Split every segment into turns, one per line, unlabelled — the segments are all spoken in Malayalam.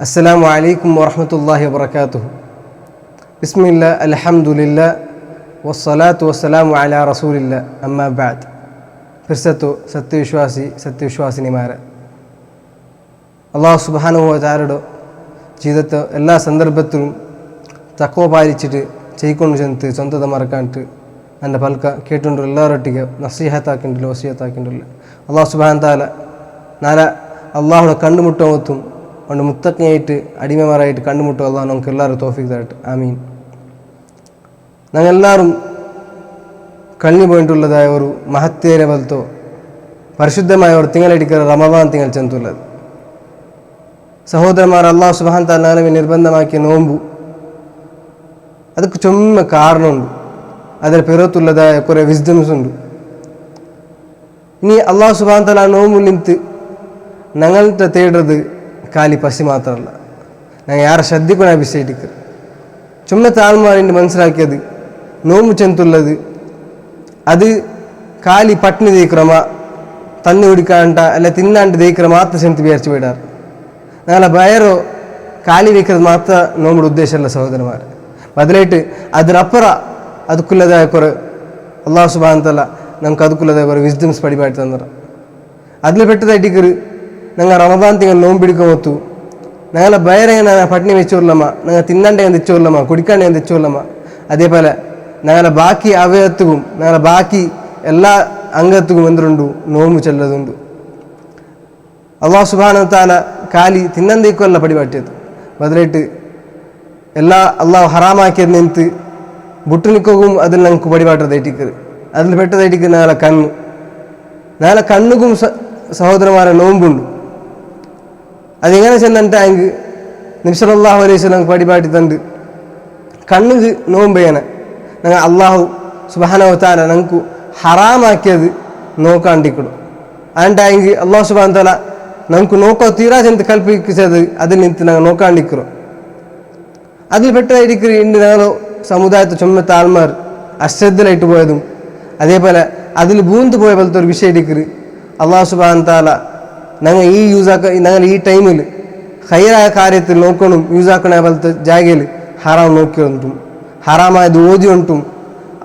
അസ്സലാമു അലൈക്കും വറഹ്മത്തുള്ളാഹി വബറകാതുഹു. ബിസ്മില്ലാ അൽഹംദുലില്ലാ വസ്സലാത്തു വസ്സലാമു അലാ റസൂലില്ലാ അമ്മാ ബഅദ്. ഫിർസത്തു സത്യവിശ്വാസിനിമാരെ, അള്ളാഹു സുബ്ഹാനഹു വ തആലയുടെ ജീവിതത്തെ എല്ലാ സന്ദർഭത്തിലും തഖ്വ പാലിച്ചിട്ട് ചെയ്കൊണ്ട് ചെന്നിട്ട് സ്വന്തത മറക്കാനിട്ട് എൻ്റെ പൽക്ക കേട്ടുകൊണ്ട് എല്ലാവരൊട്ടിക്ക് നസീഹത്താക്കിണ്ടില്ല, വസിയത്താക്കിണ്ടില്ല. അള്ളാഹു സുബ്ഹാനഹു വ തആല നാളെ അള്ളാഹുടെ കണ്ടുമുട്ടുമെത്തും അതുകൊണ്ട് മുത്തഖിയായിട്ട് അടിമമാരായിട്ട് കണ്ടുമുട്ടുക അള്ളാഹു നമുക്ക് എല്ലാവരും തൗഫീഖ് തരട്ടെ, ആമീൻ. ഞങ്ങളെല്ലാവരും കഴിഞ്ഞു പോയിട്ടുള്ളതായ ഒരു മഹത്തേരെ പോലത്തോ പരിശുദ്ധമായ ഒരു തിങ്കളടിക്കുന്ന റമദാൻ തിങ്കൾ ചെന്നുള്ളത്. സഹോദരന്മാർ, അള്ളാഹു സുബ്ഹാനഹു വ തആല നിർബന്ധമാക്കിയ നോമ്പു ಅದಕ್ಕೆ ചുമ്മാ കാരണമുണ്ട്, അതിൽ പിറത്തുള്ളതായ കുറേ വിസ്ഡംസ് ഉണ്ട്. ഇനി അള്ളാഹു സുബ്ഹാനഹു വ തആല നോമ്പു നിಂತು ഞങ്ങളുടെ തേടുന്നത് ಖಾಲಿ ಪಸಿ ಮಾತ್ರ ಅಲ್ಲ, ನಾನು ಯಾರ ಶ್ರದ್ಧೆಗೂ ನಾ ಬಿಸಿಟ್ಟಿಕ್ಕರು ചുമ്മാ താഴ്മാറിൻ്റെ മനസ്സിലാക്കിയത് നോമ്പ് ചെന്നുള്ളത് അത് ಖಾಲಿ പട്ടിണി തേക്കുറമ തന്നു കുടിക്കാണ്ട അല്ല തിന്നാണ്ട് തേക്കുற ಮಾತ್ರ ചെന്ന് വിചാരിച്ചു വിടാറ്. ഞങ്ങളെ വയറോ ಖಾಲಿ വെക്കുന്നത് മാത്രം നോമ്പുടെ ഉദ്ദേശമല്ല സഹോദരന്മാർ. ബദലായിട്ട് അതിനപ്പുറ ಅದಕ್ಕುള്ളതായ കുറേ അള്ളാഹു സുബ്ഹാനഹു വ തആല നമുക്ക് ಅದಕ್ಕುള്ളതായ കുറേ വിസ്ഡംസ് പഠിപ്പായിട്ട് തന്നിട്ട് അതിൽ പെട്ടതായിട്ടിക്കറ് ഞങ്ങൾ റമദാൻ തിങ്കൾ നോമ്പിടിക്കാൻ ഒത്തു ഞങ്ങളെ ബയറേന പട്ടിണി വെച്ചോർലമ്മ, ഞങ്ങൾ തിന്നണ്ടേ തെച്ചോർലമ്മ, കുടിക്കാണ്ടേ തെച്ചോർലമ്മ. അതേപോലെ ഞങ്ങളെ ബാക്കി അവയവത്തും ഞങ്ങളെ ബാക്കി എല്ലാ അംഗത്തും എന്തുണ്ട് നോമ്പ് ചെല്ലതുണ്ട്. അള്ളാഹു സുബ്ഹാനഹു വ തആല ಖಾಲಿ തിന്നന്തേക്കുമല്ല പടിപാട്ടിയത്, ബദലായിട്ട് എല്ലാ അള്ളാഹു ഹറാമാക്കിയത് നിಂತು ബുട്ടിനിക്കും അതിൽ ഞങ്ങൾക്ക് പടിപാട്ടതായിട്ടിക്കത്. അതിൽ പെട്ടതായിട്ടിക്ക് ഞങ്ങളെ കണ്ണുക്കും സഹോദരന്മാരെ നോമ്പുണ്ട്. അതെങ്ങനെ ചെന്നിട്ടാങ്കിൽ നബി സല്ലല്ലാഹു അലൈഹി വസല്ലം പടിപാട്ടി തണ്ട് കണ്ണുക്ക് നോമ്പേനെ ഞങ്ങൾ അള്ളാഹു സുബ്ഹാനഹു വ തആല ഞങ്ങൾക്ക് ഹറാമാക്കിയത് നോക്കാണ്ടിക്കണം. അതുകൊണ്ടായെങ്കിൽ അള്ളാഹു സുബ്ഹാനഹു വ തആല നമുക്ക് നോക്കോ തീരാ ചെന്ന് കൽപ്പിച്ചത് അതിൽ നിಂತು ഞങ്ങൾ നോക്കാണ്ടിക്കണം. അതിൽ പെട്ടതായിരിക്കും ഇന്ന് ഞങ്ങൾ സമുദായത്തെ ചുമത്ത ആൾമാർ അശ്രദ്ധയിലായിട്ട് പോയതും അതേപോലെ അതിൽ ബൂന്ത് പോയ പോലത്തെ ഒരു വിഷയം ഇരിക്കരുത്. അള്ളാഹു സുബ്ഹാനഹു വ തആല ഞങ്ങൾ ഈ ടൈമിൽ ഹൈറായ കാര്യത്തിൽ നോക്കണം യൂസാക്കണ പോലത്തെ ജാഗയിൽ ഹറാം നോക്കിയിട്ടും ഹറാമായത് ഓതിയുണ്ടും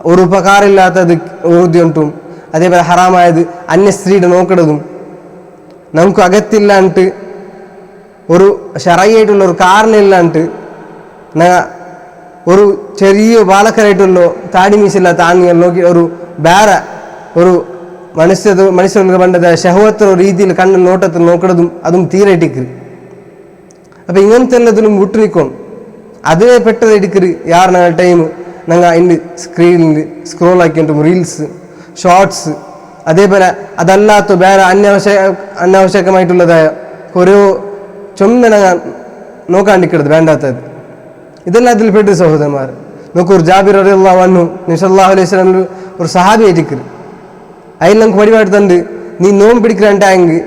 ഒരു ഉപകാരമില്ലാത്തത് ഓതിയുണ്ടും അതേപോലെ ഹറാമായത് അന്യ സ്ത്രീയുടെ നോക്കണതും നമുക്ക് അകത്തില്ലാണ്ട് ഒരു ശറയ്യായിട്ടുള്ള ഒരു കാരണമില്ലാണ്ട് ഒരു ചെറിയ ബാലക്കരായിട്ടുള്ള താടി മീശില്ലാത്ത ആണികൾ നോക്കി ഒരു വേറെ ഒരു മനുഷ്യർക്ക് പണ്ടത് ഷഹവത്തുള്ള രീതിയിൽ കണ്ണിൽ നോട്ടത്തിൽ നോക്കണതും അതും തീരെയിട്ടിക്കര്. അപ്പം ഇങ്ങനത്തെ എല്ലാത്തിലും വിട്ടുനിൽക്കണം. അതിനെ പെട്ടതെടുക്കര് യാർ ഞങ്ങൾ ടൈം ഞങ്ങൾ അതിൻ്റെ സ്ക്രീനിൽ സ്ക്രോൾ ആക്കിയിട്ടും റീൽസ് ഷോർട്സ് അതേപോലെ അതല്ലാത്ത വേറെ അനാവശ്യകമായിട്ടുള്ളതായ ഓരോ ചുമന്ന ഞങ്ങൾ നോക്കാണ്ടിക്കരുത് വേണ്ടാത്തത്. ഇതെല്ലാം അതിൽ പെട്ട സഹോദരന്മാർ. നോക്കൂ, ജാബിർ റളിയല്ലാഹു അൻഹു നബി സല്ലല്ലാഹു അലൈഹി വസല്ലം ഒരു സഹാബി ആയിരിക്കര്. അതിൽ നമുക്ക് പരിപാടി തണ്ട് നീ നോമ്പ് പിടിക്കാണ്ടായെങ്കിൽ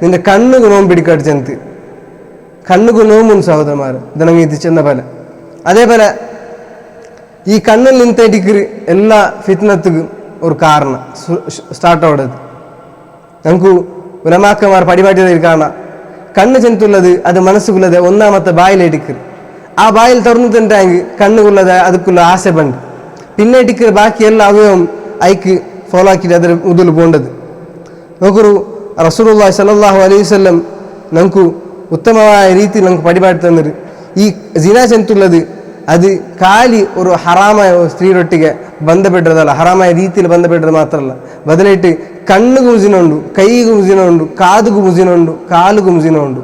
നിന്റെ കണ്ണുക്ക് നോമ്പ് പിടിക്കാട്ട് ചെന്ന് കണ്ണുക്ക് നോമ്പും സഹോദരന്മാർ ഇതണങ്ങി എത്തിച്ചെന്ന പോലെ. അതേപോലെ ഈ കണ്ണിൽ നിന്നേറ്റിക്ക് എല്ലാ ഫിത്നത്തുക്കും ഒരു കാരണം സ്റ്റാർട്ടാവുന്നത് നമുക്ക് ഉലമാക്കന്മാർ പരിപാടി കാണാം. കണ്ണ് ചെന്നുള്ളത് അത് മനസ്സുള്ളത് ഒന്നാമത്തെ ബായിലേറ്റിക്ക് ആ ബായിൽ തുറന്നു തന്നെങ്കിൽ കണ്ണുകുള്ളത് അതുക്കുള്ള ആശപണ്ട് പിന്നെ ഇട്ടിക്ക് ബാക്കി എല്ലാ അവയവം അയക്ക് ഫോളോ ആക്കിയിട്ട് അതിൽ മുതൽ പോകേണ്ടത്. നോക്കൊരു റസൂലുള്ളാഹി സ്വല്ലല്ലാഹു അലൈഹി വസല്ലം നമുക്ക് ഉത്തമമായ രീതിയിൽ നമുക്ക് പരിപാടി തന്നത് ഈ സിന ചെന്നുള്ളത് അത് ಖಾಲಿ ഒരു ഹറാമായ സ്ത്രീയൊട്ടിಗೆ ബന്ധപ്പെട്ടതല്ല, ഹറാമായ രീതിയിൽ ബന്ധപ്പെട്ടത് മാത്രമല്ല, ബദലായിട്ട് കണ്ണുക്കും സിനുണ്ട്, കൈക്കും സിനുണ്ട്, കാതുക്കും സിനുണ്ട്, കാലുക്കും സിനുണ്ട്.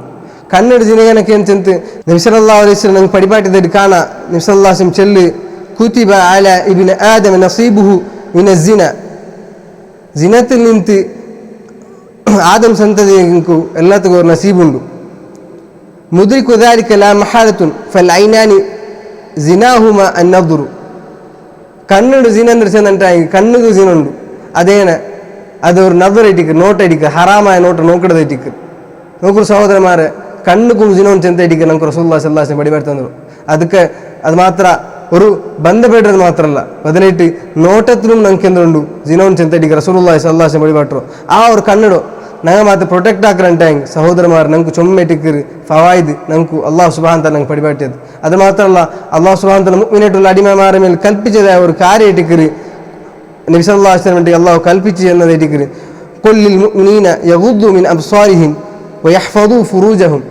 കണ്ണിട് സിനകനൊക്കെ ചെന്ന് നബി സല്ലല്ലാഹു അലൈഹി വസല്ലം നമുക്ക് പരിപാടി കാണാം. നബി സല്ലല്ലാഹു അലൈഹി വസല്ലം ചെല്ല് കുതിബ അല ഇബ്ന ആദം നസീബുഹു മിന സിന, ജിനത്തിൽ നിಂತು ആദം സന്തതിക്ക് എല്ലാത്തിനും ഒരു നസീബുണ്ട്. മുദ്രികു ദാലിക ലാ മഹാലത്തുൻ ഫൽ ഐനാനി സിനാഹുമ അന്നദുറു, കണ്ണിട് സിന എന്ന് ചെന്നിട്ടായി കണ്ണുക്ക് സിനുണ്ട് അതേനെ അത് ഒരു നദറേറ്റിക്ക് നോട്ടടിക്കുക ഹറാമായ നോട്ട് നോക്കിടതേറ്റിക്ക്. നോക്കൂ സഹോദരന്മാരെ, കണ്ണുക്കും സിനോൻ ചെന്നേറ്റിക്ക് നമുക്ക് റസൂലുള്ളാഹി സ്വല്ലല്ലാഹു അലൈഹി വസല്ലം പരിപാടി തന്നു. അതൊക്കെ അത് മാത്ര ഒരു ബന്ധപ്പെട്ടത് മാത്രമല്ല, ബദലായിട്ട് നോട്ടത്തിലും നമുക്ക് എന്തുണ്ട് സിനോൻ ചെന്നേറ്റിക്ക് റസൂലുള്ളാഹി സ്വല്ലല്ലാഹു അലൈഹി വസല്ലം പരിപാട്ടോ. ആ ഒരു കണ്ണിടോ ನಂಗೆ ಮಾತ್ರ ಪ್ರೊಟೆಕ್ಟ್ ಹಾಕ್ರಂಟಾಂಗ್ ಸಹೋದರಮಾರು ನಂಗೆ ಚೊಮ್ಮೆಟಿಕ್ಕರು ಫವಾಯ್ದು ನಂಗೆ ಅಲ್ಲಾಹ್ ಸುಬ್ಹಾನಹು ವ ತಆಲ ನಂಗೆ ಪಡಿಬಾಟ್ಯದು. ಅದು ಮಾತ್ರ ಅಲ್ಲ, ಅಲ್ಲಾಹ್ ಸುಬ್ಹಾನಹು ವ ತಆಲ ಮುഅ್ಮಿನೀಟುಲ್ಲ ಅಡಿಮೆಮಾರ ಮೇಲೆ ಕಲ್ಪಿಸಿದ ಅವರು ಕಾರ್ಯ ಇಟ್ಟಿಕ್ಕರು. ನಬಿ ಸಲ್ಲಲ್ಲಾಹು ಅಲೈಹಿ ವಸಲ್ಲಂ ಅಲ್ಲಾಹ್ ಕಲ್ಪಿಸಿ ಅನ್ನೋದು ಇಟ್ಟಿಕ್ಕರು. ಕುಲ್ ಲಿಲ್ ಮುಅ್ಮಿನೀನ ಯಗುದ್ದು ಮಿನ್ ಅಬ್ಸಾರಿಹಿಂ ವಯಹ್ಫದು ಫುರೂಜಹುಂ.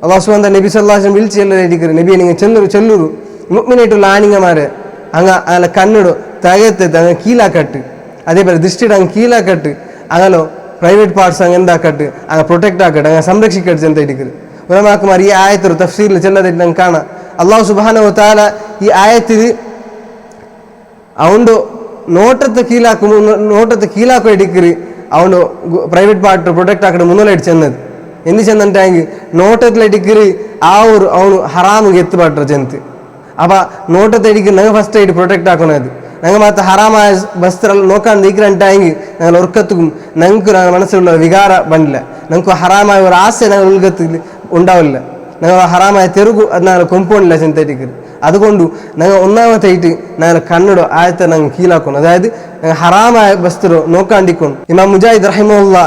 ಅಲ್ಲಾಹ್ ಸುಬ್ಹಾನಹು ವ ತಆಲ ನಬಿ ಸಲ್ಲಲ್ಲಾಹು ಅಲೈಹಿ ವಸಲ್ಲಂ ವಿളിച്ച് ಎಲ್ಲ ಇಟ್ಟಿಕ್ಕರು. ನಬಿ ನಿಂಗೆ ಚೆಲ್ಲೂರು ಮುഅ್ಮಿನೀಟುಲ್ಲ ಆಣಿಂಗಮಾರೆ അങ്ങ് അങ്ങനെ കണ്ണിടോ തകയത്തെ അങ്ങ് കീലാക്കട്ട്, അതേപോലെ ദൃഷ്ടിയുടെ അങ്ങ് കീലാക്കട്ട്, അങ്ങനെ പ്രൈവേറ്റ് പാർട്സ് അങ്ങ് എന്താക്കട്ട് അങ്ങ് പ്രൊട്ടക്റ്റ് ആക്കട്ടെ, അങ്ങ് സംരക്ഷിക്കട്ടെ ചെന്നിരിക്കരുത്. ഉലമാക്കന്മാർ ഈ ആയത്തൊരു തഫ്സീറിൽ ചെല്ലതായിട്ട് നമുക്ക് കാണാം. അല്ലാഹു സുബ്ഹാനഹു വ തആല ഈ ആയത്തിൽ അവൻ്റെ നോട്ടത്തെ കീലാക്കോ ഇടിക്കര് അവൻ്റെ പ്രൈവേറ്റ് പാർട്ട് പ്രൊട്ടക്റ്റ് ആക്കട്ടെ മുന്നോലായിട്ട് ചെന്നത് എന്ത് ചെന്നിട്ടാങ്കിൽ നോട്ടത്തിലിടിക്കര് ആ ഒരു അവನು ಹರಾಮಿಗೆ ಎತ್ತುಬಾಟ್ರ ಜಂತು. അപ്പം നോട്ടത്തെ ഇടിക്കൽ ഞങ്ങൾ ഫസ്റ്റ് ആയിട്ട് പ്രൊട്ടക്റ്റ് ആക്കണത്. ഞങ്ങൾ മാത്രം ഹറാമായ വസ്ത്ര നോക്കാൻ നീക്കിരണ്ടായെങ്കിൽ ഞങ്ങൾ ഉറക്കത്തും ഞങ്ങൾക്ക് ഞങ്ങളുടെ മനസ്സിലുള്ള വികാര ബണ്ടില്ല, ഞങ്ങൾക്ക് ഹറാമായ ഒരു ആശ ഞങ്ങൾ ഉൾക്കത്തിൽ ഉണ്ടാവില്ല, ഞങ്ങൾ ഹറാമായ തെറുകു അത് ഞങ്ങൾ കൊമ്പോണില്ല ചിന്തയിട്ടിക്കൽ. അതുകൊണ്ട് ഞങ്ങൾ ഒന്നാമത്തായിട്ട് ഞങ്ങൾ കണ്ണിടോ ആയത്തെ ഞങ്ങൾ കീഴാക്കണം, അതായത് ഹറാമായ വസ്ത്രം നോക്കാണ്ടിക്കണം. ഇമാം മുജാഹിദ് റഹിമഹുല്ല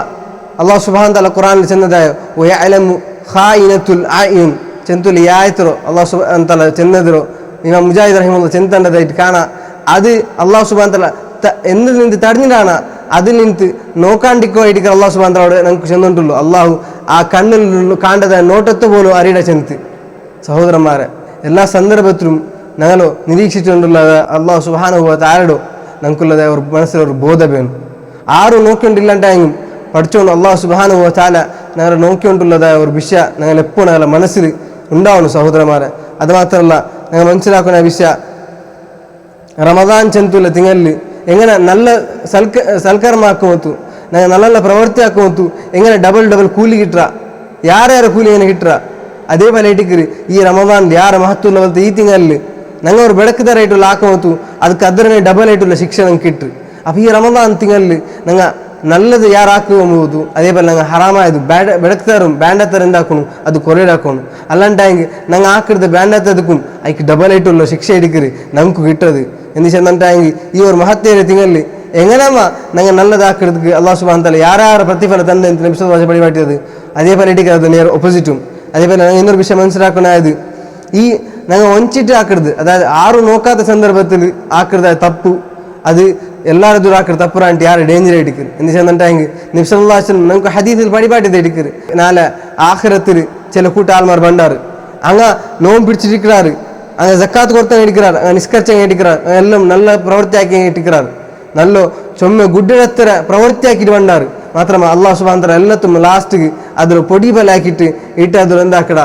അല്ലാഹു സുബ്ഹാനഹു വ തആല ഖുർആനിൽ ചെന്നതായ വയഅലമു ഖായിനത്തുൽ അയുൻ ചെന്തുൽ ഈ ആയത്തിലോ അല്ലാഹു സുബ്ഹാനഹു വ തആല ചെന്നതിലോ ഇമാം മുജാഹിദ് റഹിമഹുല്ല ചെന്തണ്ടതായിട്ട് കാണാം. അത് അല്ലാഹു സുബ്ഹാനഹു വ തആല എന്നിൽ നിന്ന് തടഞ്ഞിട്ടാണ്, അതിൽ നിന്ന് നോക്കാണ്ടിക്കോ ആയിട്ട് അല്ലാഹു സുബ്ഹാനഹു വ തആല നമുക്ക് ചെന്നിട്ടുള്ളൂ. അള്ളാഹു ആ കണ്ണിൽ കാണേണ്ട നോട്ടത്ത് പോലും അറിയുടെ ചെന്ത്. സഹോദരന്മാരെ, എല്ലാ സന്ദർഭത്തിലും ഞങ്ങളോ നിരീക്ഷിച്ചുകൊണ്ടുള്ളത് അല്ലാഹു സുബ്ഹാനഹു വ തആലയുടെ നമുക്കുള്ളത് ഒരു മനസ്സിലൊരു ബോധം വേണം. ആരും നോക്കിക്കൊണ്ടില്ലാണ്ടെങ്കിലും പഠിച്ചുകൊണ്ട് അല്ലാഹു സുബ്ഹാനഹു വ തആല ഞങ്ങളെ നോക്കിക്കൊണ്ടുള്ളതായ ഒരു വിഷയ ഞങ്ങൾ എപ്പോഴും ഞങ്ങളുടെ മനസ്സിൽ ഉണ്ടാവണം സഹോദരന്മാരെ. അത് മാത്രമല്ല, ഞങ്ങൾ മനസ്സിലാക്കുന്ന വിഷയ റമദാൻ ചെന്തുള്ള തിങ്ങലിൽ എങ്ങനെ നല്ല സൽക്കർമാക്കുമത്തു, ഞങ്ങൾ നല്ല നല്ല പ്രവൃത്തി ആക്കുമത്തു, എങ്ങനെ ഡബിൾ കൂലി കിട്ടുക, ಯಾರ್ಯಾರ ಕೂಲಿ ಏನು ಹಿಟ್ರ അതേപോലെ ഇട്ടിക്കര് ഈ റമദാനിൽ ಯಾರ ಮಹತ್ವಲ್ಲ ಅಂತ ಈ ತಿಂಗಳಲ್ಲಿ ನಂಗೆ ಅವ್ರು ಬೆಳಕದಾರ ಆയിട്ടുള്ള ಹಾಕೋತು ಅದಕ್ಕೆ ಅದರನೇ ಡಬಲ್ ಆയിട്ടുള്ള ಶಿಕ್ಷೆ ನಂಗೆ കിട്ടും. അപ്പോൾ ഈ റമദാൻ തിಂಗಳಲ್ಲಿ ನಂಗೆ നല്ലത് ಯಾರಾക്കുವುದು അതേപോലെ ನಂಗೆ ಹರಾಮಾಯದು ಬೆಳಕ್ತಾರು ಬ್ಯಾಂಡತ್ತಾರ ಎಂದಾಕಣು ಅದು ಕೊರೆಡಾಕಣು ಅಲ್ಲಂಟಾಂಗೆ ನಂಗೆ ಹಾಕಿಡ್ದು ಬ್ಯಾಂಡತ್ತದಕ್ಕೂ ಅದಕ್ಕೆ ಡಬಲ್ ಆയിട്ടുള്ള ಶಿಕ್ಷೆ ಇಡಿಕರಿ നമുക്ക് കിട്ടത് എന്ന് ചെന്നിട്ടാങ്കിൽ ഈ ഒരു മഹത്തേറിയ തിಂಗಳಲ್ಲಿ എങ്ങനെയാ ഞങ്ങൾ നല്ലതാക്കിടക്ക് അല്ലാഹു സുബ്ഹാനഹു വ തആല ಯಾರ ಪ್ರತಿಫಲ ತಂದೆ ಅಂತ ನಬಿ ಸല്ലಲ್ಲಾಹು ಅಲೈಹಿ ವಸಲ್ಲಂ ಪಡಿಬಾಟಿയത്. അതേപോലെ ഇടിക്കുന്നത് നേരെ ഓപ്പോസിറ്റും. അതേപോലെ ഞങ്ങൾ ಇನ್ನೊരു വിഷയം മനസ്സിലാക്കണത് ഈ ഞങ്ങൾ ഒഞ്ചിട്ട് ആക്കരുത്, അതായത് ആരും നോക്കാത്ത സന്ദർഭത്തിൽ ആക്കരുത് തപ്പു, അത് എല്ലാവരും ദൂരം ആക്കരുത് തപ്പുറാണ്ട് ಯಾರು ಡೇಂಜರ್ ഇടിക്കരുത് എന്ന് ചെന്നിട്ടാങ്കിൽ നബി സല്ലല്ലാഹു അലൈഹി വസല്ലം നമുക്ക് ഹദീസിൽ പടിപാട്ടിയത് ഇടിക്കരുത്. നാളെ ആഖിറത്തിൽ ചില കൂട്ട ആൾമാർ ബണ്ടാറ് അങ്ങ് നോമ്പ് പിടിച്ചിരിക്കാറ്, അങ്ങ് സക്കാത്ത് കൊടുത്താൽ ഇടിക്കാറ്, അങ്ങ് നിസ്കരിച്ചാൽ ഇടിക്കാറ്, എല്ലാം നല്ല പ്രവൃത്തിയാക്കി ഇട്ടിക്കാറ്, നല്ല ചൊമ്മ ഗുഡ്ഡെത്ര പ്രവൃത്തിയാക്കിയിട്ട് ബണ്ടാറ്. മാത്രമല്ല അല്ലാഹു സുബ്ഹാനഹു വ തആല എല്ലാത്തും ലാസ്റ്റ് അതിൽ പൊടിബലാക്കിയിട്ട് ഇട്ട് അതിൽ എന്താക്കട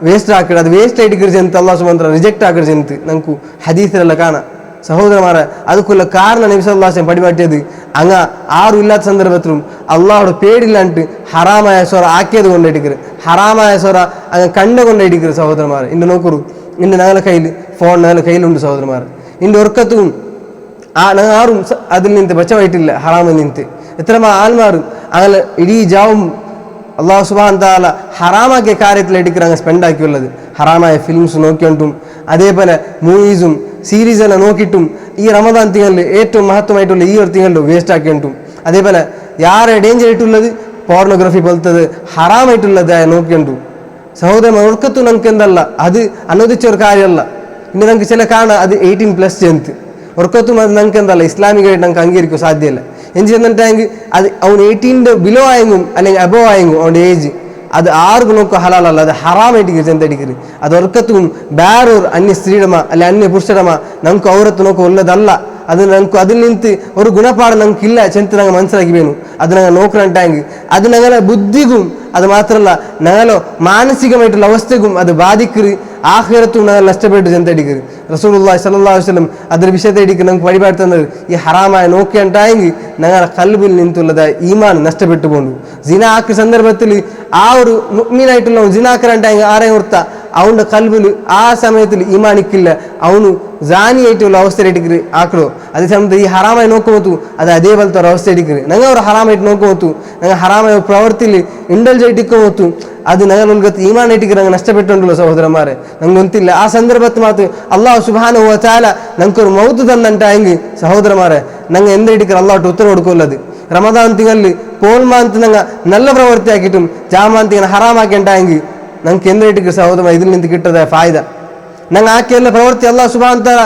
വേസ്റ്റ് ആക്കട, അത് വേസ്റ്റ് ആയിട്ട് ചെന്ന് അല്ലാഹു സുബ്ഹാനഹു വ തആല റിജക്റ്റ് ആക്കട ചെന്ന് നമുക്ക് ഹദീസിലെല്ലാം കാണാം. സഹോദരന്മാരെ, ಅದಕ್ಕುള്ള കാരണം നബി സല്ലല്ലാഹു അലൈഹി വസല്ലം പടിപാട്ടിയത് അങ്ങ് ആരും ഇല്ലാത്ത സന്ദർഭത്തിലും അള്ളാഹുടെ പേടില്ലാണ്ട് ഹറാമായ സ്വറ ആക്കിയത് കൊണ്ടിരിക്കരുത്, ഹറാമായ സ്വറ അങ്ങ് കണ്ടുകൊണ്ടിരിക്കരുത്. സഹോദരന്മാരെ, ഇന്ന് നോക്കൂ, ഇന്ന് ഞങ്ങളുടെ കയ്യിൽ ഫോൺ ഞങ്ങളുടെ കയ്യിലുണ്ട് സഹോദരന്മാരെ. ഇന്ന് ഉറക്കത്തും ഞങ്ങൾ ആരും അതിൽ നിന്ന് ബച്ചമായിട്ടില്ല, ഹറാമിൽ നിന്ന് എത്ര ആൾമാരും അങ്ങനെ ഇടീ ജാവും അല്ലാഹു സുബ്ഹാനഹു വ തആല ഹറാമാക്കിയ കാര്യത്തിലെടുക്കുക അങ്ങ് സ്പെൻഡ് ആക്കിയുള്ളത്. ഹറാമായ ഫിലിംസ് നോക്കിയിട്ടും അതേപോലെ മൂവീസും സീരീസെല്ലാം നോക്കിയിട്ടും ഈ റമദാൻ തിಂಗಳಲ್ಲಿ ഏറ്റവും മഹത്വമായിട്ടുള്ള ഈ ഒരു തിಂಗಳಲ್ಲಿ വേസ്റ്റ് ആക്കിയിട്ടും അതേപോലെ ಯಾರೇ ಡೇಂಜರ್ ആയിട്ടുള്ളത് പോർണോഗ്രഫി പോലത്തത് ഹറാമായിട്ടുള്ളത് നോക്കിയിട്ടും സഹോദരൻ ഉറക്കത്തു നമുക്ക് എന്തല്ല അത് അനുവദിച്ച ഒരു കാര്യമല്ല. ഇനി നമുക്ക് ചില കാണാം അത് 18+ ചെന്ത് ഉറക്കത്തും അത് നമുക്ക് എന്തല്ല ഇസ്ലാമികമായിട്ട് നമുക്ക് അംഗീകരിക്കാൻ സാധ്യമല്ല. എന്ത് ചെന്നിട്ടാങ്കിൽ അത് അവൻ 18 ബിലോ ആയെങ്കും അല്ലെങ്കിൽ അബോവ് ആയെങ്കും അവൻ്റെ ഏജ് അത് ആർക്കും നോക്കുക ഹലാലല്ല, അത് ഹറാമായിട്ട് ചെന്തടിക്കരുത്. അത് ഉറക്കത്തും വേറൊരു അന്യ സ്ത്രീയുടമ അല്ലെ അന്യ പുരുഷടമ നമുക്ക് ഔറത്ത് നോക്കുക ഉള്ളതല്ല. അത് നമുക്ക് അതിൽ നിന്ന് ഒരു ഗുണപാഠം നമുക്കില്ല ചെന്ത് ഞങ്ങൾ മനസ്സിലാക്കി വേണം. അത് ഞങ്ങൾ നോക്കണട്ടാങ്കിൽ അത് ഞങ്ങളെ ബുദ്ധിക്കും അത് മാത്രമല്ല ഞങ്ങളോ മാനസികമായിട്ടുള്ള അവസ്ഥക്കും അത് ബാധിക്കരുത്. ആഖിറത്തും ഞങ്ങൾ നഷ്ടപ്പെട്ട് ചെന്തടിക്കരുത്. റസൂലുള്ളാഹി സ്വല്ലല്ലാഹു അലൈഹി വസല്ലം അതൊരു വിഷയത്തേക്ക് നമുക്ക് വഴിപാട് തന്നത് ഈ ഹറാമായ നോക്കിയാണ്ടായെങ്കിൽ ഞങ്ങളുടെ കൽബിൽ നിന്നുള്ളത് ഈമാൻ നഷ്ടപ്പെട്ടു പോകണ്ടു. ജിന ആക്കിയ സന്ദർഭത്തിൽ ആ ഒരു മുഅ്മിനായിട്ടുള്ള ജിനാക്കരണ്ടായെങ്കിൽ ആരെയും ഓർത്ത അവൻ്റെ കൽബിൽ ആ സമയത്തിൽ ഈമാനിക്കില്ല, അവന് ജാനിയായിട്ടുള്ള അവസ്ഥയിലേക്ക് ആക്കണോ. അതേ സമയത്ത് ഈ ഹറാമായി നോക്കുമ്പോത്തു അത് അതേപോലത്തെ ഒരു അവസ്ഥയിലേക്ക് ഞങ്ങൾ ഒരു ഹറാമായിട്ട് നോക്കുമ്പോത്തു ഞങ്ങൾ ഹറാമായ പ്രവൃത്തിയിൽ ഇൻഡൽജ് ആയിട്ടിക്കുമ്പോത്തു അത് ഞങ്ങൾ ഉൾക്കത്ത് ഈമാനായിട്ട് ഞങ്ങൾ നഷ്ടപ്പെട്ടുണ്ടല്ലോ സഹോദരന്മാരെ. ഞങ്ങൾ ഒന്നില്ല ആ സന്ദർഭത്തിൽ മാത്രം അല്ലാഹു സുബ്ഹാനഹു വ തആല ഞങ്ങൾക്കൊരു മൗത്ത് തന്നിട്ടായെങ്കിൽ സഹോദരന്മാരെ ഞങ്ങൾ എന്തായിട്ട് അല്ലാഹുട്ട് ഉത്തരം കൊടുക്കുള്ളത്. റമദാൻ തിങ്ങല് പോൽമാന്ത് നങ്ങ നല്ല പ്രവൃത്തി ആക്കിയിട്ടും ജാമാന്തിങ്ങനെ ഹറാമാക്കേണ്ടായെങ്കിൽ ഞങ്ങൾക്ക് എന്തിട്ട് സഹോദരൻ ഇതിൽ നിന്ന് കിട്ടതായ ഫായ്ദ ഞങ്ങൾ ആക്കിയുള്ള പ്രവൃത്തി അല്ലാഹു സുബ്ഹാനഹു വ തആല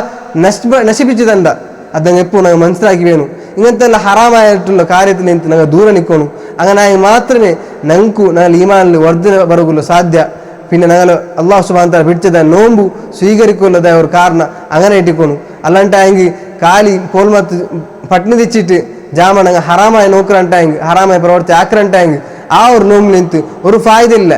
നശിപ്പിച്ചതണ്ട. അത് ഞങ്ങൾ എപ്പോൾ ഞങ്ങൾ മനസ്സിലാക്കി വേണം. ഇങ്ങനത്തെ എല്ലാം ഹറാമായിട്ടുള്ള കാര്യത്തിൽ നിന്ന് ഞങ്ങൾ ദൂരെ നിൽക്കണം. അങ്ങനെ ആയി മാത്രമേ ഞങ്ങൾ ഈമാനിൽ വർദ്ധന ಬರಗುಲ್ಲ സാധ്യ. പിന്നെ ഞങ്ങൾ അല്ലാഹു സുബ്ഹാനഹു വ തആല പിടിച്ചದ നോമ്പು സ്വീകരിക്കുള്ളതായ ഒരു കാരണം അങ്ങനെ ഇട്ടിക്കണം. അല്ലാണ്ടായെങ്കിൽ കാലി പോൽമത്ത് പട്ടിണി തെച്ചിട്ട് ജാമ ഞങ്ങൾ ഹറാമായി നോക്കರಂಟಾയെങ്കിൽ ഹറാമായി പ്രവൃത്തി ആക്കರಂಟಾയെങ്കിൽ ആ ഒരു നോമ്പിൽ നിന്ന് ഒരു ഫായ്ദ ഇല്ല.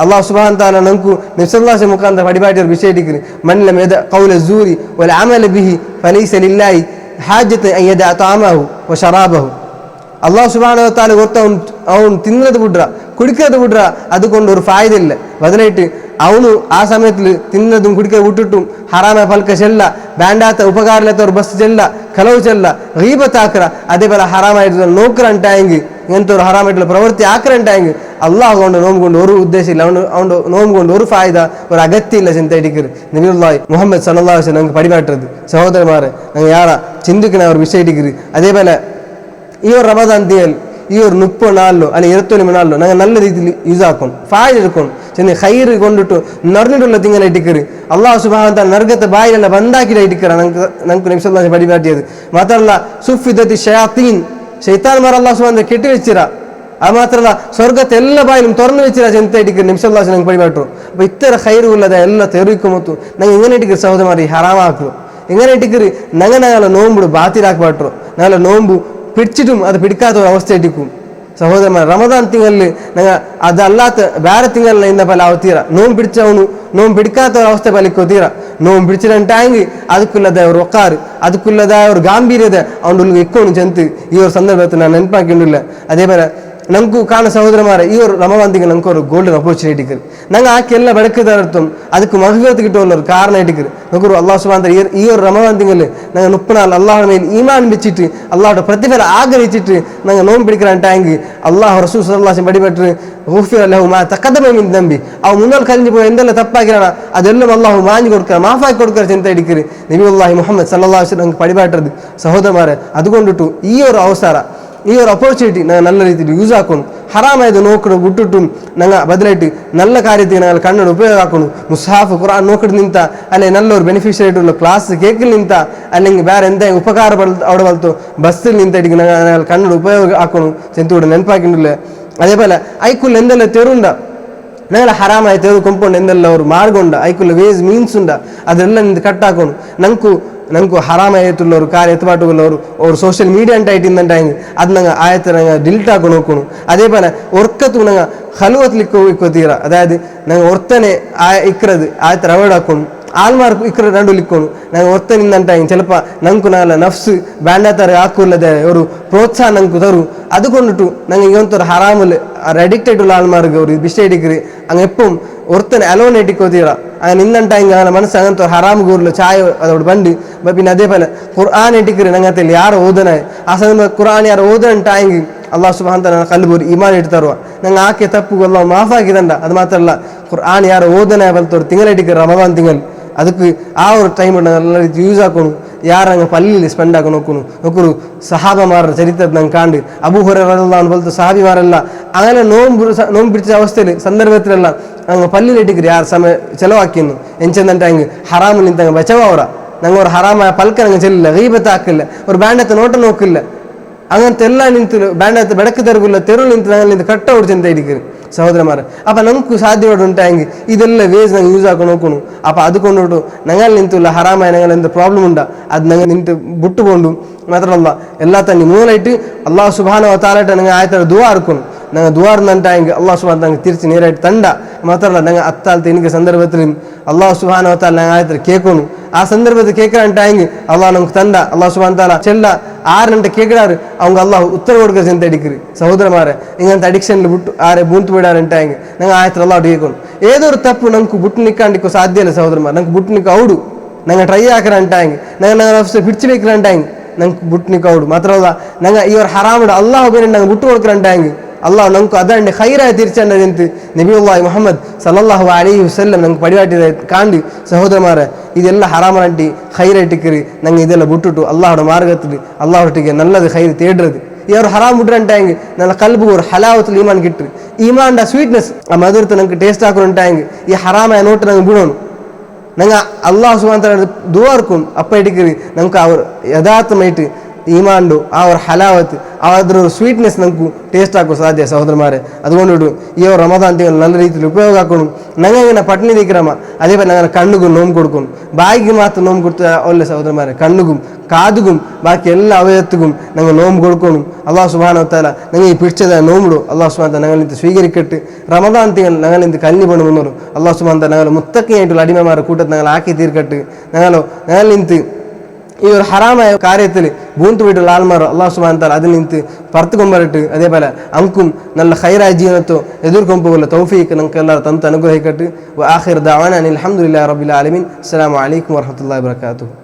അല്ലാഹു സുബ്ഹാനഹു വ തആല നമുക്ക് നബി സല്ലല്ലാഹു അലൈഹി വസല്ലം മുഖാന്തരം പഠിപ്പാട്ടിയ ഒരു വിഷയത്തിക്ക് മൻ ലം യദ ഖൗല സൂരി വൽ അമല ബിഹി ഫലൈസ ലില്ലാഹി ഹാജത അൻ യദ തഅമഹു വ ശറാബഹു. അല്ലാഹു സുബ്ഹാനഹു വ തആല അവൻ തിന്നത് വിടുക കുടിക്കുന്നത് വിടുക അതുകൊണ്ട് ഒരു ഫായ്ദ ഇല്ല. ബദലായിട്ട് ಅವನು ಆ ಸಮಯದಲ್ಲಿ ತಿನ್ನದು ಕುಡಿಕೆ ಬಿಟ್ಟಿಟ್ಟು ಹರಾಮ ಫಲ್ಕ ಚೆಲ್ಲ ಬ್ಯಾಂಡಾತ ಉಪಕಾರಲತ್ತ ಅವ್ರು ಬಸ್ ಚೆಲ್ಲ ಕಲವು ಚೆಲ್ಲ ಗೀಬತ್ ಹಾಕ್ರ ಅದೇ ಬೇರೆ ಹರಾಮ ಇಟ್ಟು ನೋಕ್ರ ಅಂಟಾಯಂಗಿ ಎಂತವ್ರು ಹರಾಮ ಇಟ್ಟು ಪ್ರವೃತ್ತಿ ಹಾಕ್ರ ಅಂಟಾಯಂಗಿ ಅಲ್ಲಾಹ್ കൊണ്ട് നോമ്പുകൊണ്ട് ഒരു ഉദ്ദേശം ഇല്ല. അവൻ്റെ നോമ്പുകൊണ്ട് ഒരു ഫായ്ദ ഒരു അഗത്യം ഇല്ല. ചിന്ത ഇടിക്കര് നബിയുള്ളാഹി മുഹമ്മദ് സല്ലല്ലാഹു അലൈഹി വസല്ലം ഞങ്ങൾക്ക് പടിപാട്ടത് സഹോദരന്മാരെ ഞങ്ങൾ ಯಾರ ചിന്തിക്കുന്ന ഒരു വിഷയം ഇടിക്കര്. അതേപോലെ ഈ ഒരു റമദാൻ തീയൽ ഈ ഒരു 30 നാളിലോ അല്ലെങ്കിൽ 29 നാളിലോ ഞങ്ങൾ നല്ല രീതിയിൽ യൂസ് ആക്കണം, ഫായ്ദ എടുക്കണം. ചെന്ന് ഹൈറ് കൊണ്ടിട്ട് നിറഞ്ഞിട്ടുള്ള തിങ്ങനെ ഇട്ടിക്കര് അല്ലാഹു സുബ്ഹാനഹു വ തആല നരകത്തെ ബായിലെല്ലാം ബന്ധാക്കിയിട്ട് ഇട്ടിക്കറ ഞങ്ങൾക്ക് നബി സല്ലല്ലാഹു അലൈഹി പടിപാട്ടിയത്. മാത്രമല്ല സുഫിദത്തി ഷയാത്തീൻ ശൈത്താൻമാർ അല്ലാഹു സുബ്ഹാനഹു വ തആല കെട്ടിവെച്ചിര. അത് മാത്രമല്ല സ്വർഗത്തെ എല്ലാ ബായിലും തുറന്നു വെച്ചിര ചെന്ത ഇട്ടിക്കര് നബി സല്ലല്ലാഹു അലൈഹി വസല്ലം പടിപാട്ടു. അപ്പോൾ ഇത്ര ഹൈറ് ഉള്ളത് എല്ലാം തെറിക്കുമൊത്തു ഞങ്ങൾ ഇങ്ങനെ ഇട്ടിക്കര് സഹോദരന്മാരെ ഹറാമാക്കുക. ഇങ്ങനെ ഇട്ടിക്കര് ഞങ്ങളെ നോമ്പ് ബാത്തിലാക്കപ്പെട്ടു. ഞങ്ങളെ നോമ്പ് പിടിച്ചിട്ടും അത് പിടിക്കാത്ത ഒരു അവസ്ഥ ഇട്ടിക്കും. സഹോദരന്മാർ റമദാൻ തിങ്ങളിൽ ഞങ്ങൾ അതല്ലാത്ത വേറെ തിങ്ങളിൽ ഇന്ന പല അവത്തീര നോമ്പ് പിടിച്ചവನು നോമ്പ് പിടിക്കാത്ത ഒരു അവസ്ഥ പലിക്കൊത്തീര. നോമ്പ് പിടിച്ചിട്ടുണ്ടായെങ്കിൽ ಅದಕ್ಕುಲ್ಲದಾಯ ഒരു ಒಕ್ಕಾರು ಅದಕ್ಕುಲ್ಲದಾಯ ഒരു ഗാംഭീര്യത അവൻ്റെ ഉള്ളിൽ ഇക്കോണു ചെന്ന് ഈ ഒരു സന്ദർഭത്തിൽ ഞാൻ നെനപ്പാക്കിണ്ടില്ല. അതേപോലെ നമുക്ക് കാണുന്ന സഹോദരന്മാരെ ഈ ഒരു റമദാൻ തിങ്കൾ നമുക്ക് ഒരു ഗോൾഡൻ ഓപ്പർച്യൂണിറ്റി ഞങ്ങൾ ആക്കി എല്ലാ വെടക്കത്തടത്തും ಅದಕ್ಕೆ മഹ്ഫിറത്ത് കിട്ടുമല്ലോ ഒരു കാരണം ഇട്ടിക്കര് നമുക്ക് അല്ലാഹു സുബ്ഹാനഹു വ തആല ഈ ഒരു റമദാൻ തിങ്കൾ ഞങ്ങൾ 30 നാൾ അല്ലാഹുവിന്റെ മേൽ ഈമാൻ വെച്ചിട്ട് അല്ലാഹുവിന്റെ പ്രതിഫലം ആഗ്രഹിച്ചിട്ട് ഞങ്ങൾ നോമ്പ് പിടിക്കാനായിട്ടായെങ്കിൽ അല്ലാഹു റസൂൽ സല്ലല്ലാഹു അലൈഹി വസല്ലം പഠിപ്പിട്ട് ഗുഫിറ ലഹു മാ തഖദ്ദമ മിൻ ദംബി അവ മുന്നോട്ട് കഴിഞ്ഞു പോയി എന്തെല്ലാം തപ്പാക്കിയാണ് അതെല്ലാം അല്ലാഹു മാഞ്ഞു കൊടുക്കുക മാഫാക്കി കൊടുക്കുക ചിന്ത ഇടിക്കര് നബിയുള്ളാഹി മുഹമ്മദ് സല്ലല്ലാഹു അലൈഹി വസല്ലം പഠിപ്പാട്ടത് സഹോദരന്മാരെ. അതുകൊണ്ടിട്ടു ഈ ഒരു അവസരം ഈ ഒരു ഓപ്പർച്യൂണിറ്റി ഞങ്ങൾ നല്ല രീതിയിൽ യൂസ് ആക്കണം. ഹറാമായത് നോക്കണം വിട്ടിട്ടും ഞങ്ങൾ ബദലായിട്ട് നല്ല കാര്യത്തിൽ ഞങ്ങൾ കണ്ണോട് ഉപയോഗമാക്കണം. മുസ്ഹാഫ് ഖുർആൻ നോക്കിട്ട് നിന്ത അല്ലെങ്കിൽ നല്ലൊരു ബെനിഫിഷ്യൽ ആയിട്ടുള്ള ക്ലാസ് കേക്കിൽ നിന്ത അല്ലെങ്കിൽ വേറെ എന്തെങ്കിലും ഉപകാര അവിടെ വളർത്തോ ബസ്സിൽ നിന്നിട്ടായിരിക്കും ഞങ്ങൾ കണ്ണോട് ഉപയോഗമാക്കണം. ചെന്തൂടെ നെനപ്പാക്കിണ്ടില്ല. അതേപോലെ ഐക്കുള്ള എന്തെല്ലാം തെറുണ്ട ഞങ്ങൾ ഹറാമായ തെരു കൊമ്പുണ്ട് എന്തെല്ലാം ഒരു മാർഗമുണ്ട് ഐക്കുള്ള വേസ് മീൻസ് ഉണ്ട് അതെല്ലാം നിന്ത് കട്ടാക്കണം. ഞങ്ങൾക്ക് ഹറാമായിട്ടുള്ള ഒരു കാര്യം എത്തുപാട്ടുള്ള ഒരു സോഷ്യൽ മീഡിയ ഉണ്ടായിട്ട് ഇന്നുണ്ടായെങ്കിൽ അത് ഞങ്ങൾ ആയത്തെ ഞങ്ങൾ ഡിലീറ്റ് ആക്കി നോക്കണം. അതേപോലെ ഒർക്കത്തും ഞങ്ങൾ ഹലുവത്തിലേക്ക് തീര അതായത് ഞങ്ങൾ ഒർത്തനെ ഇക്കറത് ആയത്തെ അവോയ്ഡ് ആക്കണം. ಆಲ್ಮಾರ್ಕ್ ಇಕ್ಕರ ರಂಡು ಲಿಕ್ಕೋನು ನಂಗೆ ಒತ್ತ ನಿಂದಂಟಾಯಿ ಸ್ವಲ್ಪ ನಂಕು ನಾಲ ನಫ್ಸು ಬ್ಯಾಂಡಾತಾರೆ ಹಾಕುಲ್ಲದೆ ಅವರು ಪ್ರೋತ್ಸಾಹ ನಂಗೆ ತರು അതുകൊണ്ടിട്ടു ഞങ്ങൾ ഇങ്ങനത്തെ ഹറാമിൽ അഡിക്റ്റഡ് ഉള്ള ആൾമാർക്ക് ഒരു ബിസ്റ്റേഡിക്കറി അങ്ങ് എപ്പം ഒരുത്തനെ അലോൺ എട്ടിക്കൊതിയിട അങ്ങനെ ഇന്നുണ്ടായെങ്കിൽ അങ്ങനെ മനസ്സ് അങ്ങനത്തെ ഹറാം കൂറിൽ ചായ അതോട് പണ്ട് പിന്നെ അതേപോലെ ഖുർആൻ എട്ടിക്കറി ഞങ്ങത്തിൽ ಯಾರು ಓದನಾಯ ಆ ಸಮಯ ഖുർആൻ ಯಾರು ಓದನಂಟಾയെങ്കിൽ അല്ലാഹു സുബ്ഹാനഹു വ തആല കൽബൂരി ഈമാൻ എടുത്തു തരുക ഞങ്ങൾ ആക്കിയ തപ്പു അല്ലാഹു മാഫാക്കിതണ്ട. അത് മാത്രമല്ല ഖുർആൻ ಯಾರು ಓದನಾയ പോലത്തെ തിങ്കളെട്ടിക്കറി റമദാൻ തിങ്കൾ ಅದಕ್ಕೆ ಆ ഒരു ಟೈಮ್ നല്ല ರೀತಿ ಯೂಸ್ ಹಾಕೋಣ. ಯಾರಂಗೆ ಪಲ್ಲಿಲಿ ಸ್ಪೆಂಡ್ ಹಾಕಿ ನೋಕರು ಸಹಾಬಮಾರ ಚರಿತ್ರದ ನಂಗೆ ಕಾಂಡು ಅಬೂ ಹುರೈರ ರದಿಯಲ್ಲಾಹು ಅನ್ಹು പോലത്തെ സഹാബിമാരെಲ್ಲ അങ്ങനെ നോമ്പ് പിടിച്ച അവസ്ഥയിൽ സന്ദർഭത്തിലല്ല അങ്ങ് പല്ലിൽ ഇട്ടിക്കറി ಯಾರು സമയം ചിലവാക്കിയെന്നു ಎಂಚಂದಂటే ಹಂಗೆ ಹರಾಮು ನಿಂತಂಗೆ ಬಚವವರ ನಂಗೆ ಅವ್ರು ಹರಾಮ ಪಲ್ಕ ನಂಗೆ ಚೆಲ್ಲಿಲ್ಲ ಗೀಬತ್ ಹಾಕಿಲ್ಲ ಅವ್ರು ಬ್ಯಾಂಡತ್ತ ನೋಟ ನೋಕಿಲ್ಲ അങ്ങനത്തെ എല്ലാം നിಂತು ಬ್ಯಾಂಡತ್ತ ಬೆಳಕು ತರಗಿಲ್ಲ ತೆರು ನಿಂತು ನಂಗೆ ನಿಂತು ಕಟ್ಟ ಹೊಡ್ಚಂತ ಇಡಿಕರಿ സഹോദരന്മാരെ. അപ്പം നമുക്ക് സാധ്യത ഉണ്ടായെങ്കിൽ ഇതെല്ലാം വേസ് ഞങ്ങൾ യൂസ് ആക്കി നോക്കണം. അപ്പം അതുകൊണ്ടോട്ടു ഞങ്ങൾ നിಂತುಲ್ಲ ഹറാമായ ഞങ്ങൾ എന്ത് പ്രോബ്ലം ഉണ്ടാ അത് ഞങ്ങൾ നിಂತು ಬಿಟ್ಟುಕೊಂಡು മാത്രമല്ല എല്ലാ തന്നെ മൂന്നായിട്ട് അല്ലാഹു സുബ്ഹാനഹു വ തആലയുടെ ഞങ്ങൾ ആയത്തെ ദുആ ഇറക്കണം. ഞങ്ങൾ ദുആ ഇറന്നിട്ടായെങ്കിൽ അല്ലാഹു സുബ്ഹാനഹു വ തആല തിരിച്ച് നേരായിട്ട് തണ്ട. മാത്രമല്ല ഞങ്ങൾ അത്താലത്തെ എനിക്ക് സന്ദർഭത്തിലും അല്ലാഹു സുബ്ഹാനഹു വ തആല ഞങ്ങൾ ആയത്തെ കേൾക്കണം. ആ സന്ദർഭത്തിൽ കേൾക്കാനായിട്ടായെങ്കിൽ അല്ലാഹു നമുക്ക് തണ്ട. അല്ലാഹു സുബ്ഹാനഹു വ തആല ചെല്ല 6 ಗಂಟೆ ಕೇಳಿದಾರೆ அவங்க ಅಲ್ಲಾಹ್ ಉತ್ತರ ಕೊಡ್ಕ ಚಿಂತೆ ಅಡಿಕ್ರಿ ಸಹೋದರಮಾರೆ. ಇಂಗಂತ ಅಡಿಕ್ಷನ್ ಬಿಟ್ಟು ಆರೆ ಬೂಂತು ಬಿಡಾರಂಟಾಯಂಗೆ ನಂಗೆ ಆಯ್ತು ಅಲ್ಲಾಹ್ ಕೇಳ್ಕೊಂಡು ಏದೋ ಒಂದು ತಪ್ಪು ನಂಗೆ ಬುಟ್ಟು ನಿಕ್ಕಾಂಡಿಕ್ಕೋ ಸಾಧ್ಯ ಇಲ್ಲ ಸಹೋದರಮಾರೆ. ನಂಗೆ ಬುಟ್ಟು ನಿಕ್ಕ ಔಡು ನಂಗೆ ಟ್ರೈ ಹಾಕರಂಟಾಯಂಗೆ ನಂಗೆ പിടിച്ചിലേക്കರಂಟಾಯಂಗೆ ನಂಗೆ ಬುಟ್ಟು ನಿಕ್ಕ ಔಡು മാത്രമല്ല ನಂಗೆ ಇವರು ಹರಾಮಡು ಅಲ್ಲಾಹ್ ಬೇರೆ ನಂಗೆ ಬಿಟ್ಟು കൊടുക്കರಂಟಾಯಂಗೆ അള്ളാഹു നമുക്ക് അതാണ്ട് ഹൈറായി തിരിച്ചേണ്ടതിന് നബിയുള്ളാഹി മുഹമ്മദ് സല്ലല്ലാഹു അലൈഹി വസല്ലം ನಂಗೆ ಪಡಿವಾಟಿದ ಕಾಂಡಿ ಸಹೋದರಮಾರೆ ಇದೆಲ್ಲ ಹರಾಮರಂಟಿ ಹೈರೈಟಿಕ್ಕರಿ ನಂಗೆ ಇದೆಲ್ಲ ಬಿಟ್ಟುಟ್ಟು ಅಲ್ಲಾಹರ ಮಾರ್ಗത്തിൽ ಅಲ್ಲಾಹೊಟ್ಟಿಗೆ ನಲ್ಲದು ಹೈರು ತೇಡ್ರದು ഈ ഒരു ഹറാം വിട്ടുണ്ടായെങ്കിൽ നല്ല കൽബ് ഒരു ഹലാവത്തിൽ ഈമാൻ കിട്ടും. ഈമാൻ്റെ സ്വീറ്റ്നെസ് ആ മധുരത്തെ നമുക്ക് ടേസ്റ്റ് ആക്കുന്നുണ്ടായെങ്കിൽ ഈ ഹറാമായ നോട്ട് നമുക്ക് വിടണം. ഞങ്ങൾ അള്ളാഹു സുബ്ഹാനഹു വ തആല ദുആർക്കും അപ്പയിട്ടിക്ക് നമുക്ക് ആ ഒരു യഥാർത്ഥമായിട്ട് ഈമാണ്ടു ആ ഒരു ഹലാവത്ത് അതൊരു സ്വീറ്റ്നെസ് നമുക്ക് ടേസ്റ്റ് ആക്കും സാധ്യ സഹോദരന്മാരെ. അതുകൊണ്ടിട്ട് ഈ ഒരു റമദാൻ തിങ്കൾ നല്ല രീതിയിൽ ഉപയോഗമാക്കണം. ഞങ്ങൾ ഇങ്ങനെ പട്ടിണി നിൽக்கிறമ അതേപോലെ ഞങ്ങൾ കണ്ണുകും നോമ്പ് കൊടുക്കണം. ബായിക്ക് മാത്രം നോമ്പ് കൊടുത്ത അല്ലേ സഹോദരന്മാരെ, കണ്ണുകും കാതുകും ബാക്കി എല്ലാ അവയവത്തും ഞങ്ങൾ നോമ്പ് കൊടുക്കണം. അള്ളാഹു സുബ്ഹാനഹു വ തആല ഞങ്ങൾ ഈ പിടിച്ചത് നോമ്പിടും. അള്ളാഹു സുബ്ഹാനഹു വ തആല ഞങ്ങൾ ഇത് സ്വീകരിക്കട്ടെ. റമദാൻ തിങ്കൾ ഞങ്ങൾ ഇത് കഞ്ഞി പണമെന്നോളും. അള്ളാഹു സുബ്ഹാനഹു വ തആല ഞങ്ങൾ മുത്തക്കിയായിട്ടുള്ള അടിമമാരുടെ കൂട്ടത്തിൽ ഞങ്ങൾ ആക്കി തീർക്കട്ടെ. ഞങ്ങൾ ഇന്ന് ഈ ഒരു ഹറാമായ കാര്യത്തിൽ ബൂന്ത് പോയിട്ടുള്ള ആൾമാർ അള്ളാഹു സുബ്ഹാനഹു വ തആല അതിൽ നിന്ന് പറത്തുകൊമ്പരട്ട് അതേപോലെ അമുക്കും നല്ല ഹൈറായ ജീവനത്തോ എതിർക്കൊമ്പുള്ള തൗഫീഖ് നമുക്ക് എല്ലാവരും തന്നിട്ട് അനുഗ്രഹിക്കട്ടെ. വ ആഖിർ ദഅവാനാ അൽഹംദുലില്ലാഹി റബ്ബിൽ ആലമീൻ. അസ്സലാമു അലൈക്കും വറഹ്മത്തുള്ളാഹി വബറകാതുഹു.